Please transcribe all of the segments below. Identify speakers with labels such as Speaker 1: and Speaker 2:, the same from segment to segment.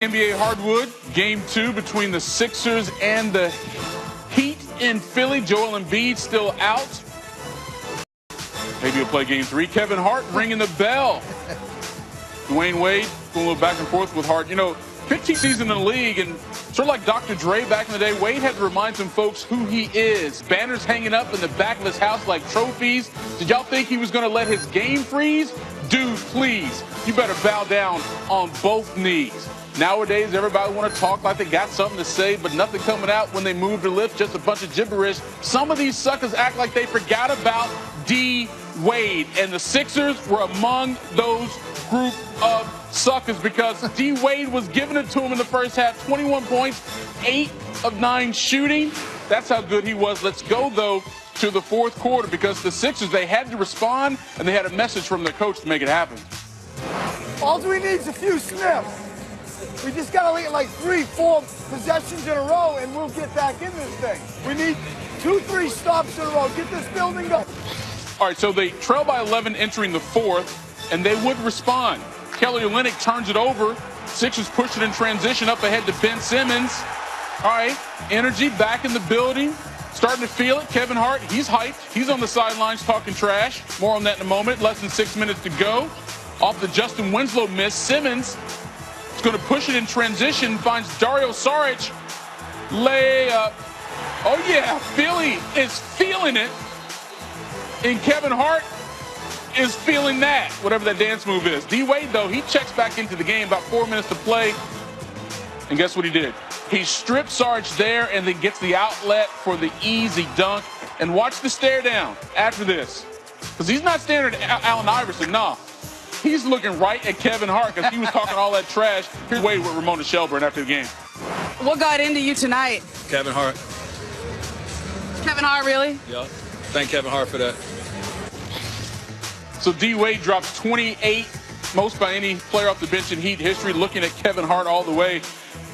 Speaker 1: NBA hardwood, game 2 between the Sixers and the Heat in Philly. Joel Embiid still out. Maybe he'll play game 3. Kevin Hart ringing the bell. Dwyane Wade going a little back and forth with Hart. You know, 15th season in the league, and sort of like Dr. Dre back in the day, Wade had to remind some folks who he is. Banners hanging up in the back of his house like trophies. Did y'all think he was going to let his game freeze? Dude, please, you better bow down on both knees. Nowadays, everybody want to talk like they got something to say, but nothing coming out when they move their lips, just a bunch of gibberish. Some of these suckers act like they forgot about D. Wade, and the Sixers were among those group of suckers because D. Wade was giving it to him in the first half. 21 points, 8 of 9 shooting. That's how good he was. Let's go, though, to the fourth quarter because the Sixers, they had to respond, and they had a message from their coach to make it happen.
Speaker 2: All we need is a few sniffs. We just got to get like 3-4 possessions in a row, and we'll get back in this thing. We need 2-3 stops in a row. Get this building going.
Speaker 1: All right, so they trail by 11 entering the fourth, and they would respond. Kelly Olynyk turns it over. Sixers push it in transition up ahead to Ben Simmons. All right, energy back in the building. Starting to feel it. Kevin Hart, he's hyped. He's on the sidelines talking trash. More on that in a moment. Less than 6 minutes to go. Off the Justin Winslow miss, Simmons is going to push it in transition. Finds Dario Saric. Layup. Oh, yeah, Philly is feeling it. And Kevin Hart is feeling that, whatever that dance move is. D. Wade, though, he checks back into the game. About 4 minutes to play. And guess what he did? He stripped Sarge there and then gets the outlet for the easy dunk. And watch the stare down after this. Because he's not staring at Allen Iverson, no. He's looking right at Kevin Hart because he was talking all that trash. Here's Wade with Ramona Shelburne after the game.
Speaker 3: What got into you tonight?
Speaker 4: Kevin Hart.
Speaker 3: Kevin Hart, really?
Speaker 4: Yep. Thank Kevin Hart for that.
Speaker 1: So D. Wade drops 28, most by any player off the bench in Heat history, looking at Kevin Hart all the way,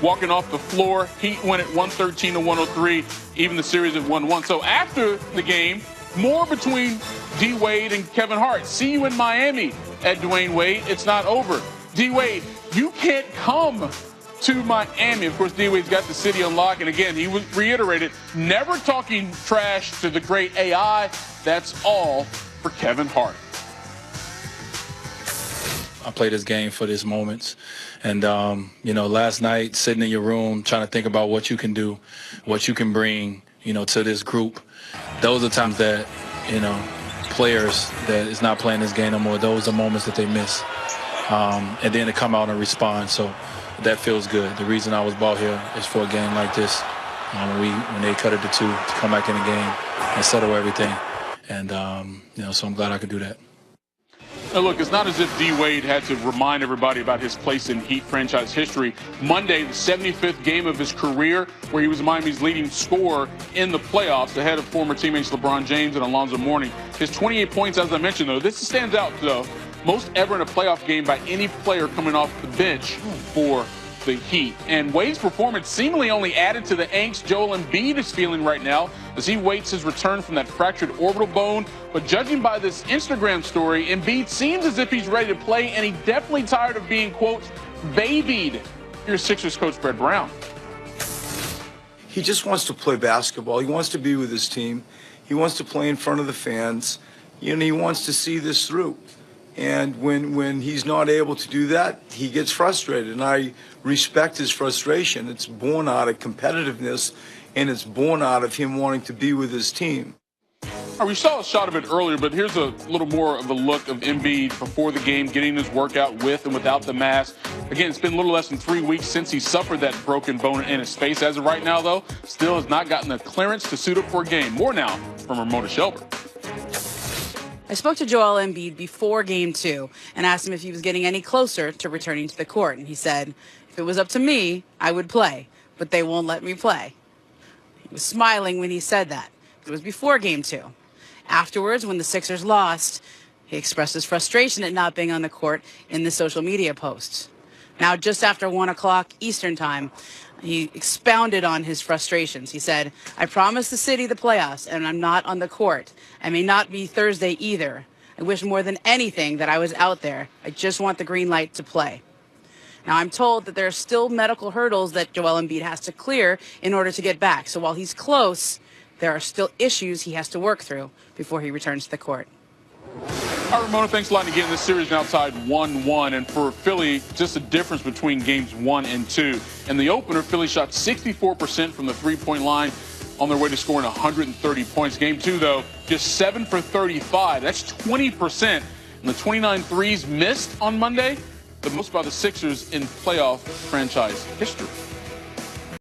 Speaker 1: walking off the floor. Heat win at 113-103, even the series at 1-1. So after the game, more between D. Wade and Kevin Hart. See you in Miami at Dwyane Wade. It's not over. D. Wade, you can't come to Miami. Of course, D. Wade's got the city on lock. And again, he reiterated, never talking trash to the great AI. That's all for Kevin Hart.
Speaker 4: I play this game for these moments. And, you know, last night, sitting in your room, trying to think about what you can do, what you can bring, you know, to this group. Those are times that, you know, players that is not playing this game no more, those are moments that they miss. And then to come out and respond. So that feels good. The reason I was brought here is for a game like this. When they cut it to 2, to come back in the game and settle everything. And, you know, so I'm glad I could do that.
Speaker 1: Now, look, it's not as if D. Wade had to remind everybody about his place in Heat franchise history. Monday, the 75th game of his career, where he was Miami's leading scorer in the playoffs, ahead of former teammates LeBron James and Alonzo Mourning. His 28 points, as I mentioned, though, this stands out, though. Most ever in a playoff game by any player coming off the bench for the Heat. And Wade's performance seemingly only added to the angst Joel Embiid is feeling right now as he waits his return from that fractured orbital bone. But judging by this Instagram story, Embiid seems as if he's ready to play, and he's definitely tired of being, quote, babied. Here's Sixers coach Brett Brown.
Speaker 2: He just wants to play basketball. He wants to be with his team. He wants to play in front of the fans. You know, he wants to see this through. And when he's not able to do that, he gets frustrated. And I respect his frustration. It's born out of competitiveness, and it's born out of him wanting to be with his team.
Speaker 1: We saw a shot of it earlier, but here's a little more of a look of Embiid before the game, getting his workout with and without the mask. Again, it's been a little less than 3 weeks since he suffered that broken bone in his face. As of right now, though, still has not gotten the clearance to suit up for a game. More now from Ramona Shelburne.
Speaker 3: I spoke to Joel Embiid before Game 2 and asked him if he was getting any closer to returning to the court. And he said, if it was up to me, I would play, but they won't let me play. He was smiling when he said that. It was before Game 2. Afterwards, when the Sixers lost, he expressed his frustration at not being on the court in the social media posts. Now, just after 1 o'clock Eastern time, he expounded on his frustrations. He said, I promised the city the playoffs, and I'm not on the court. I may not be Thursday either. I wish more than anything that I was out there. I just want the green light to play. Now, I'm told that there are still medical hurdles that Joel Embiid has to clear in order to get back. So while he's close, there are still issues he has to work through before he returns to the court.
Speaker 1: All right, Ramona, thanks a lot. Again, this series now tied 1-1. And for Philly, just the difference between games 1 and 2. In the opener, Philly shot 64% from the three-point line on their way to scoring 130 points. Game 2, though, just 7 for 35. That's 20%. And the 29 threes missed on Monday, the most by the Sixers in playoff franchise history.